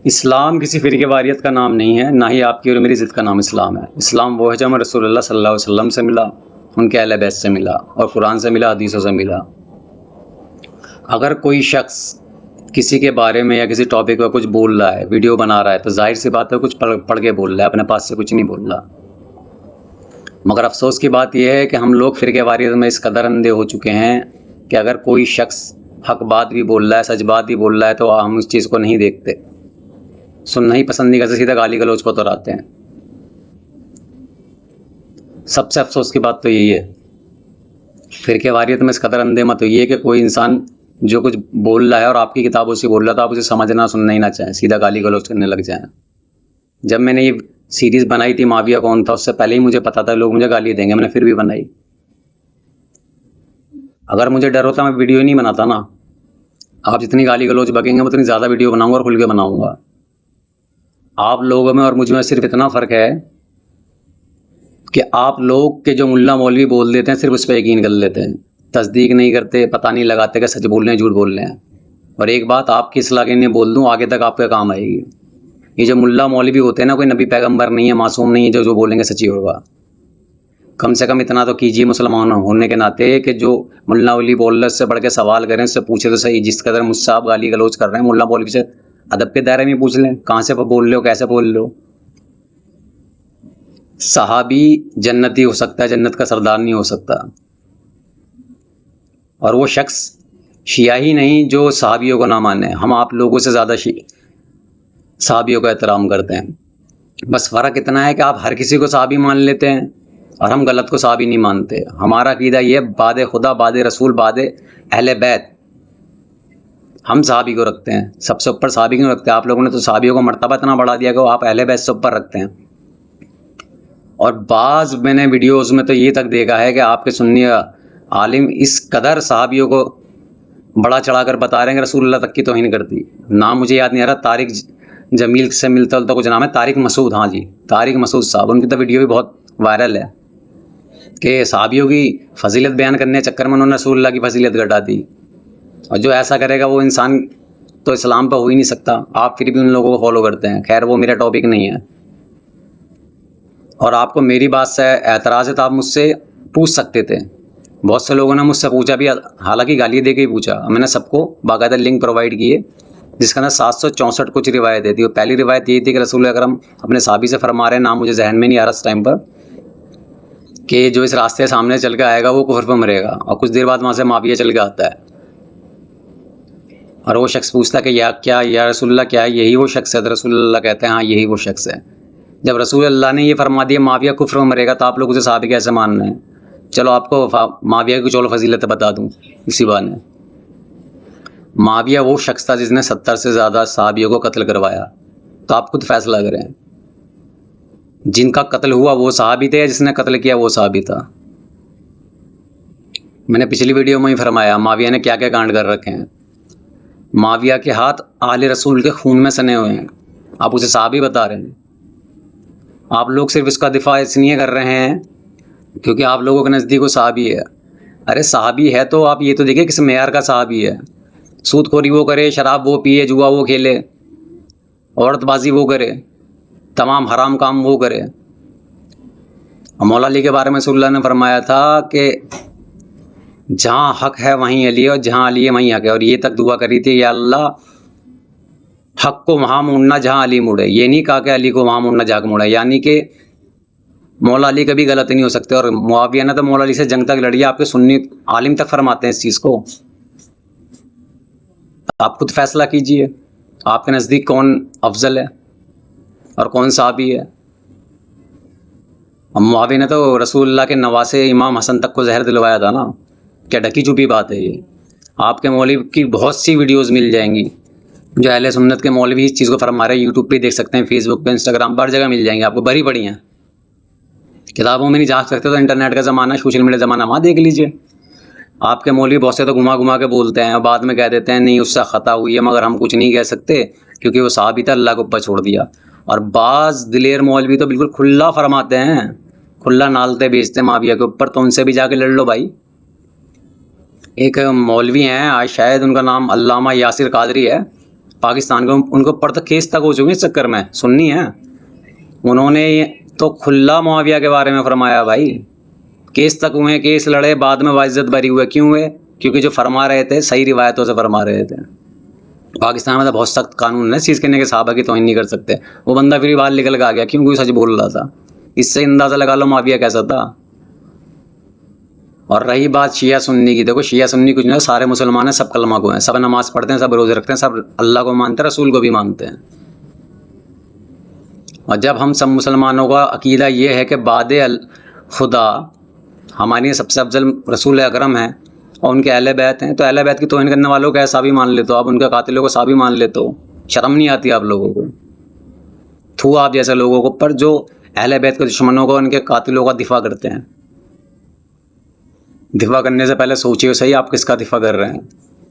اسلام کسی فرقے واریت کا نام نہیں ہے، نہ ہی آپ کی اور میری ضد کا نام اسلام ہے۔ اسلام وہ ہے جو ہمیں رسول اللہ صلی اللہ علیہ وسلم سے ملا، ان کے اہل بیت سے ملا، اور قرآن سے ملا، حدیثوں سے ملا۔ اگر کوئی شخص کسی کے بارے میں یا کسی ٹاپک پر کچھ بول رہا ہے، ویڈیو بنا رہا ہے، تو ظاہر سی بات ہے کچھ پڑھ کے بول رہا ہے، اپنے پاس سے کچھ نہیں بول رہا۔ مگر افسوس کی بات یہ ہے کہ ہم لوگ فرقے واریت میں اس قدر اندھے ہو چکے ہیں کہ اگر کوئی شخص حق بات بھی بول رہا ہے، سچ بات بھی بول رہا ہے، تو ہم اس چیز کو نہیں دیکھتے، سننا ہی پسند نہیں کرتے، سیدھا گالی گلوچ کو دہراتے ہیں۔ سب سے افسوس کی بات تو یہی ہے، فرقے واریت میں اس قدر اندھے مت ہوئی ہے کہ کوئی انسان جو کچھ بول رہا ہے اور آپ کی کتابوں سے بول رہا تھا، آپ اسے سمجھنا سننا ہی نہ چاہیں، سیدھا گالی گلوچ کرنے لگ جائیں۔ جب میں نے یہ سیریز بنائی تھی معاویہ کون تھا، اس سے پہلے ہی مجھے پتا تھا لوگ مجھے گالی دیں گے، میں نے پھر بھی بنائی۔ اگر مجھے ڈر ہوتا میں ویڈیو ہی نہیں بناتا نا۔ آپ جتنی گالی گلوچ بکیں گے اتنی زیادہ ویڈیو بناؤں گا اور کھل کے بناؤں گا۔ آپ لوگوں میں اور مجھ میں صرف اتنا فرق ہے کہ آپ لوگ کے جو ملا مولوی بول دیتے ہیں صرف اس پہ یقین کر لیتے ہیں، تصدیق نہیں کرتے، پتہ نہیں لگاتے کہ سچ بول رہے ہیں جھوٹ بول رہے ہیں۔ اور ایک بات آپ کی اصلاح کے لیے بول دوں، آگے تک آپ کے کام آئے گی۔ یہ جو ملا مولوی ہوتے ہیں نا، کوئی نبی پیغمبر نہیں ہے، معصوم نہیں ہے، جو بولیں گے سچی ہوگا۔ کم سے کم اتنا تو کیجیے مسلمان ہونے کے ناطے کہ جو ملا مولوی بول رہے ہیں اس سے بڑھ کے سوال کریں، اس سے پوچھے تو صحیح۔ جس قدر مجھ سے آپ گالی گلوچ کر رہے ہیں، ملا مولوی سے ادب کے دائرے میں پوچھ لیں، کہاں سے بول رہے ہو، کیسے بول رہے ہو۔ صحابی جنتی ہو سکتا ہے، جنت کا سردار نہیں ہو سکتا۔ اور وہ شخص شیعہ ہی نہیں جو صحابیوں کو نہ مانے۔ ہم آپ لوگوں سے زیادہ صحابیوں کا احترام کرتے ہیں۔ بس فرق اتنا ہے کہ آپ ہر کسی کو صحابی مان لیتے ہیں اور ہم غلط کو صحابی نہیں مانتے۔ ہمارا عقیدہ یہ بعد خدا، بعد رسول، بعد اہل بیت ہم صحابی کو رکھتے ہیں، سب سے اوپر صحابی کیوں رکھتے ہیں؟ آپ لوگوں نے تو صحابیوں کو مرتبہ اتنا بڑھا دیا کہ وہ آپ اہل بیت سے اوپر رکھتے ہیں۔ اور بعض میں نے ویڈیوز میں تو یہ تک دیکھا ہے کہ آپ کے سنی عالم اس قدر صحابیوں کو بڑا چڑھا کر بتا رہے ہیں کہ رسول اللہ تک کی توہین کرتی۔ نام مجھے یاد نہیں آ رہا، طارق جمیل سے ملتا جلتا کچھ نام ہے، طارق مسعود، ہاں جی طارق مسعود صاحب، ان کی تو ویڈیو بھی بہت وائرل ہے کہ صحابیوں کی فضیلت بیان کرنے کے چکر میں انہوں نے رسول اللہ کی فضیلت گھٹا دی۔ اور جو ایسا کرے گا وہ انسان تو اسلام پہ ہو ہی نہیں سکتا۔ آپ پھر بھی ان لوگوں کو فالو کرتے ہیں۔ خیر وہ میرا ٹاپک نہیں ہے۔ اور آپ کو میری بات سے اعتراض ہے تو آپ مجھ سے پوچھ سکتے تھے۔ بہت سے لوگوں نے مجھ سے پوچھا بھی، حالانکہ گالی دے کے ہی پوچھا۔ میں نے سب کو باقاعدہ لنک پرووائڈ کیے جس کا نا 764 کچھ روایتیں تھی۔ اور پہلی روایت یہ تھی کہ رسول اکرم اپنے صحابی سے فرما رہے ہیں، نام مجھے ذہن میں نہیں آ رہا اس ٹائم پر، کہ جو اس راستے سامنے چل کے آئے گا وہ کفر پہ مرے گا۔ اور کچھ دیر بعد وہاں سے معاویہ چل کے آتا ہے اور وہ شخص پوچھتا ہے کہ یا رسول اللہ کیا یہی وہ شخص ہے؟ تو رسول اللہ کہتے ہیں ہاں یہی وہ شخص ہے۔ جب رسول اللہ نے یہ فرما دیا معاویہ کفر میں مرے گا، تو آپ لوگ اسے صحابی کیسے مان رہے ہیں؟ چلو آپ کو معاویہ کی چولو فضیلت بتا دوں اسی بات میں۔ معاویہ وہ شخص تھا جس نے 70 سے زیادہ صحابیوں کو قتل کروایا۔ تو آپ خود فیصلہ کریں، جن کا قتل ہوا وہ صحابی تھے یا جس نے قتل کیا وہ صحابی تھا؟ میں نے پچھلی ویڈیو میں ہی فرمایا معاویہ نے کیا کیا کانڈ کر رکھے ہیں۔ معاویہ کے ہاتھ اہل رسول کے خون میں سنے ہوئے ہیں، آپ اسے صحابی بتا رہے ہیں۔ آپ لوگ صرف اس کا دفاع اس لیے کر رہے ہیں کیونکہ آپ لوگوں کے نزدیک وہ صحابی ہے۔ ارے صحابی ہے تو آپ یہ تو دیکھیں کس معیار کا صحابی ہے۔ سود خوری وہ کرے، شراب وہ پیے، جوا وہ کھیلے، عورت بازی وہ کرے، تمام حرام کام وہ کرے۔ مولا علی کے بارے میں رسول اللہ نے فرمایا تھا کہ جہاں حق ہے وہیں علی ہے اور جہاں علی ہے وہیں حق ہے۔ اور یہ تک دعا کری تھی، یا اللہ حق کو وہاں موڑنا جہاں علی موڑے۔ یہ نہیں کہا کہ علی کو وہاں موڑنا جہاں موڑے، یعنی کہ مولا علی کبھی غلط نہیں ہو سکتے۔ اور معاویہ نے تو مولا علی سے جنگ تک لڑی ہے، آپ کے سنی عالم تک فرماتے ہیں اس چیز کو۔ آپ خود فیصلہ کیجئے، آپ کے نزدیک کون افضل ہے اور کون صحابی ہے۔ معاویہ نے تو رسول اللہ کے نواسے امام حسن تک کو زہر دلوایا تھا نا، کیا ڈھکی چھپی بات ہے یہ؟ آپ کے مولوی کی بہت سی ویڈیوز مل جائیں گی جو اہل سنت کے مولوی اس چیز کو فرما رہے ہیں، یوٹیوب پہ دیکھ سکتے ہیں، فیس بک پہ، انسٹاگرام پر، ہر جگہ مل جائیں گے آپ کو، بھری پڑی ہیں۔ کتابوں میں نہیں جھانک سکتے تو انٹرنیٹ کا زمانہ، سوشل میڈیا زمانہ، وہاں دیکھ لیجئے۔ آپ کے مولوی بہت سے تو گھما گھما کے بولتے ہیں اور بعد میں کہہ دیتے ہیں نہیں اس سے خطا ہوئی ہے، مگر ہم کچھ نہیں کہہ سکتے کیونکہ وہ صحابی تھا، اللہ کو اوپر چھوڑ دیا۔ اور بعض دلیر مولوی تو بالکل کھلا فرماتے ہیں، کھلا نالتے بیچتے ہیں معاویہ کے اوپر، تو ان سے بھی جا کے لڑ لو بھائی۔ ایک مولوی ہیں، آج شاید ان کا نام علامہ یاسر قادری ہے، پاکستان کو ان کے اوپر تو کیس تک ہو چکے اس چکر میں. سنی ہے انہوں نے تو کھلا معاویہ کے بارے میں فرمایا بھائی. کیس تک ہوئے, کیس لڑے, بعد میں باعزت بری ہوئے. کیوں ہوئے؟ کیونکہ جو فرما رہے تھے صحیح روایتوں سے فرما رہے تھے. پاکستان میں تو بہت سخت قانون ہے اس چیز کہنے کے صحابہ کی توہین نہیں کر سکتے. وہ بندہ پھر باہر نکل کے آ گیا کیوں, کوئی سچ بول رہا تھا. اس سے اندازہ لگا لو معاویہ کیسا تھا. اور رہی بات شیعہ سنی کی, دیکھو شیعہ سنی کچھ نہیں, سارے مسلمان ہیں, سب کلمہ کو ہیں, سب نماز پڑھتے ہیں, سب روزے رکھتے ہیں, سب اللہ کو مانتے ہیں, رسول کو بھی مانتے ہیں. اور جب ہم سب مسلمانوں کا عقیدہ یہ ہے کہ بعد خدا ہماری سب سے افضل رسول اکرم ہیں اور ان کے اہل بیت ہیں, تو اہل بیت کی توہین کرنے والوں کو ایسا بھی مان لیتے ہو آپ, ان کے قاتلوں کو صحابی مان لیتے ہو. شرم نہیں آتی آپ لوگوں کو؟ تھو آپ جیسے لوگوں کو پر جو اہل بیت کے دشمنوں کو, ان کے قاتلوں کا دفاع کرتے ہیں. دفاع کرنے سے پہلے سوچیے صحیح آپ کس کا دفاع کر رہے ہیں,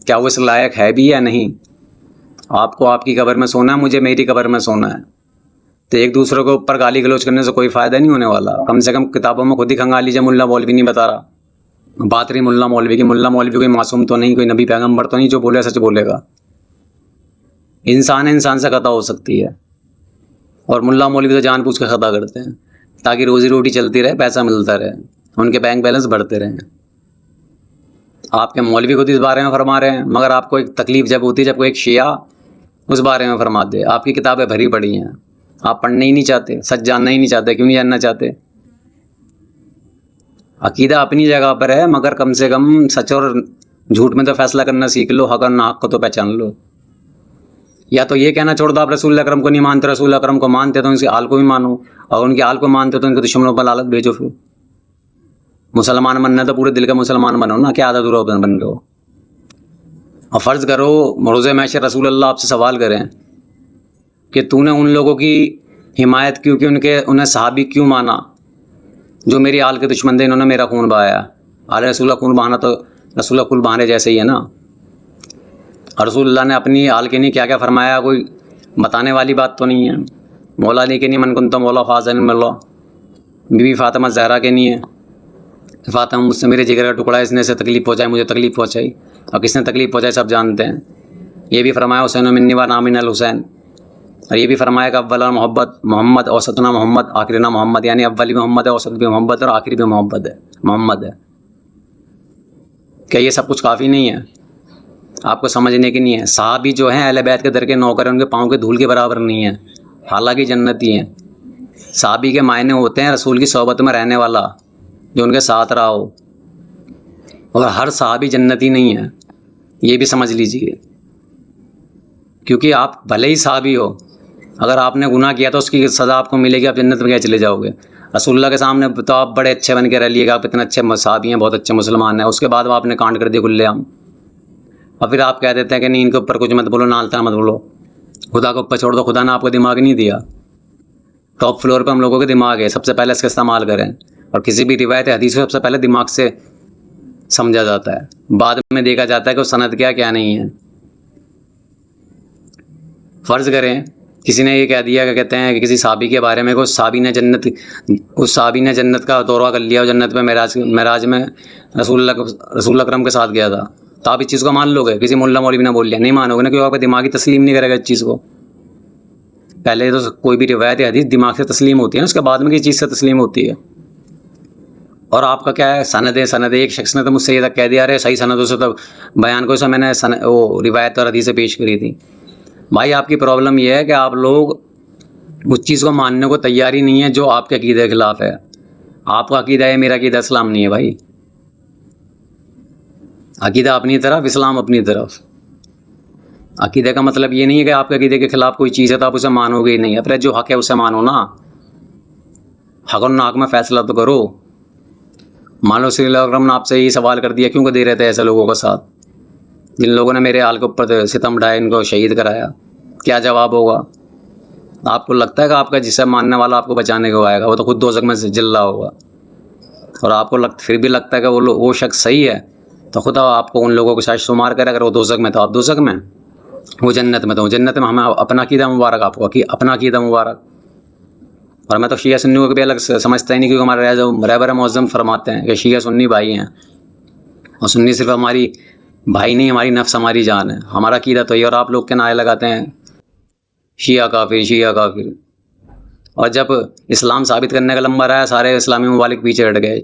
کیا وہ اس لائق ہے بھی یا نہیں. آپ کو آپ کی قبر میں سونا ہے, مجھے میری قبر میں سونا ہے, تو ایک دوسرے کو اوپر گالی گلوچ کرنے سے کوئی فائدہ نہیں ہونے والا. کم سے کم کتابوں میں خود ہی کھنگا لیجیے, ملا مولوی نہیں بتا رہا. بات رہی ملا مولوی کی, ملا مولوی کوئی معصوم تو نہیں, کوئی نبی پیغمبر تو نہیں جو بولے سچ بولے گا. انسان سے خطا ہو سکتی ہے, اور ملا مولوی تو جان پوچھ کے خطا کرتے ہیں تاکہ روزی روٹی چلتی رہے, پیسہ ملتا رہے, ان کے بینک بیلنس بڑھتے رہیں. آپ کے مولوی خود اس بارے میں فرما رہے ہیں, مگر آپ کو ایک تکلیف جب ہوتی ہے جب کوئی ایک شیعہ اس بارے میں فرما دے. آپ کی کتابیں بھری پڑی ہیں, آپ پڑھنا ہی نہیں چاہتے, سچ جاننا ہی نہیں چاہتے. کیوں نہیں جاننا چاہتے؟ عقیدہ اپنی جگہ پر ہے, مگر کم سے کم سچ اور جھوٹ میں تو فیصلہ کرنا سیکھ لو, حق اور ناحق کو تو پہچان لو. یا تو یہ کہنا چھوڑ دو آپ رسول اکرم کو نہیں مانتے, رسول اکرم کو مانتے تو ان کے حال کو بھی مانو, اور ان کے حال کو مانتے تو ان کے دشمنوں پر لعنت بھیجو. پھر مسلمان بننا تو پورے دل کا مسلمان بنو نا, کیا عادت رو بن رہے ہو. اور فرض کرو روز محشر رسول اللہ آپ سے سوال کریں کہ تو نے ان لوگوں کی حمایت کیوں کی, انہیں صحابی کیوں مانا جو میری آل کے دشمن تھے, انہوں نے میرا خون بہایا. آل رسول اللہ خون بہانا تو رسول اللہ خون بہانے جیسے ہی ہے نا. اور رسول اللہ نے اپنی آل کے لیے کیا کیا فرمایا, کوئی بتانے والی بات تو نہیں ہے. مولا علی کے لیے من کنت مولا فاضل اللہ, بی بی فاطمہ زہرا کے لیے فاطمہ مجھ سے میرے جگر کا ٹکڑا, اس نے سے تکلیف پہنچائی, مجھے تکلیف پہنچائی, اور کس نے تکلیف پہنچائی سب جانتے ہیں. یہ بھی فرمایا حسین منی و نامن الحسین. اور یہ بھی فرمایا کہ اول محبت محمد, اوسطنا محمد, آخرنا محمد, یعنی اول بھی محمد ہے, اوسط بھی محمد, اور آخری بھی محمد ہے. کیا یہ سب کچھ کافی نہیں ہے آپ کو سمجھنے کی نہیں ہے؟ صحابی جو ہیں اہل بیت کے در کے نوکر ہیں, ان کے پاؤں کے دھول کے برابر نہیں ہیں, حالانکہ جنتی ہیں. صحابی کے معنی ہوتے ہیں رسول کی صحبت میں رہنے والا جو ان کے ساتھ رہا ہو, اور ہر صحابی جنتی نہیں ہے, یہ بھی سمجھ لیجیے. کیونکہ آپ بھلے ہی صحابی ہو, اگر آپ نے گناہ کیا تو اس کی سزا آپ کو ملے گی, آپ جنت میں کیا چلے جاؤ گے. رسول اللہ کے سامنے تو آپ بڑے اچھے بن کے رہ لیے گا, آپ اتنے اچھے صحابی ہیں, بہت اچھے مسلمان ہیں, اس کے بعد آپ نے کانڈ کر دیا کھلے عام, اور پھر آپ کہہ دیتے ہیں کہ نہیں ان کے اوپر کچھ مت بولو, نالتا مت بولو. خدا کو اوپر چھوڑ دو, خدا نے آپ کو دماغ نہیں دیا. ٹاپ فلور پہ ہم لوگوں کے دماغ ہے, سب سے پہلے اس کا استعمال کریں. اور کسی بھی روایت حدیث کو سب سے پہلے دماغ سے سمجھا جاتا ہے, بعد میں دیکھا جاتا ہے کہ وہ سند کیا نہیں ہے. فرض کریں کسی نے یہ کہہ دیا کہ کہتے ہیں کہ کسی صحابی کے بارے میں اس صحابی نے جنت کا دورہ کر لیا, اور جنت میں معراج میں رسول اللہ اکرم کے ساتھ گیا تھا, تو آپ اس چیز کو مان لو گے؟ کسی ملا مولوی نے بول لیا, نہیں مانو گے نا, کیونکہ آپ کا دماغی تسلیم نہیں کرے گا اس چیز کو. پہلے تو کوئی بھی روایت حدیث دماغ سے تسلیم ہوتی ہے نا, اس کے بعد میں کسی چیز سے تسلیم ہوتی ہے. اور آپ کا کیا ہے, سند. ایک شخص نے تو مجھ سے یہ تک کہہ دیا, ارے صحیح سندوں سے تو بیان کو, میں نے وہ روایت اور حدیثیں پیش کری تھی. بھائی آپ کی پرابلم یہ ہے کہ آپ لوگ اس چیز کو ماننے کو تیار ہی نہیں ہے جو آپ کے عقیدے کے خلاف ہے. آپ کا عقیدہ ہے, میرا عقیدہ اسلام نہیں ہے بھائی. عقیدہ اپنی طرف, اسلام اپنی طرف. عقیدے کا مطلب یہ نہیں ہے کہ آپ کے عقیدے کے خلاف کوئی چیز ہے تو آپ اسے مانو گے ہی نہیں. اپنے جو حق ہے اسے مانو نا, حق اور ناحق میں فیصلہ تو کرو. مان لو صلی اللہ علیہ وسلم نے آپ سے یہی سوال کر دیا, کیوں کہ دے رہے تھے ایسے لوگوں کا ساتھ جن لوگوں نے میرے حال کے اوپر ستم ڈھائے, ان کو شہید کرایا, کیا جواب ہوگا؟ آپ کو لگتا ہے کہ آپ کا جسے ماننے والا آپ کو بچانے کو آئے گا؟ وہ تو خود دوزخ میں جل رہا ہوگا. اور آپ کو پھر بھی لگتا ہے کہ وہ شخص صحیح ہے, تو خدا آپ کو ان لوگوں کے ساتھ شمار کرے. اگر وہ دوزخ میں تو آپ دوزخ میں, وہ جنت میں تو جنت میں. ہمیں اپنا عقیدہ مبارک, آپ کو اپنا عقیدہ مبارک. اور میں تو شیعہ سنی کو بھی الگ سمجھتا ہی نہیں, کیونکہ ہمارے رہبر معظم فرماتے ہیں کہ شیعہ سنی بھائی ہیں, اور سنی صرف ہماری بھائی نہیں، ہماری نفس ہماری جان ہے، ہمارا عقیدہ تو یہ، اور آپ لوگ کے نعرے لگاتے ہیں شیعہ کافر شیعہ کافر. اور جب اسلام ثابت کرنے کا نمبر آیا سارے اسلامی ممالک پیچھے ہٹ گئے،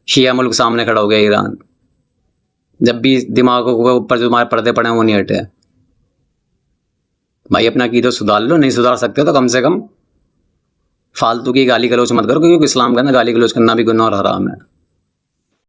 شیعہ ملک سامنے کھڑا ہو گیا ایران. جب بھی دماغوں کے اوپر جو ہمارے پردے پڑے ہیں وہ نہیں ہٹے. بھائی اپنا عقیدہ سدھار لو، نہیں سدھار سکتے تو کم سے کم فالتو کی گالی گلوچ مت کرو، کیونکہ اسلام کے اندر گالی گلوچ کرنا بھی گناہ اور حرام ہے.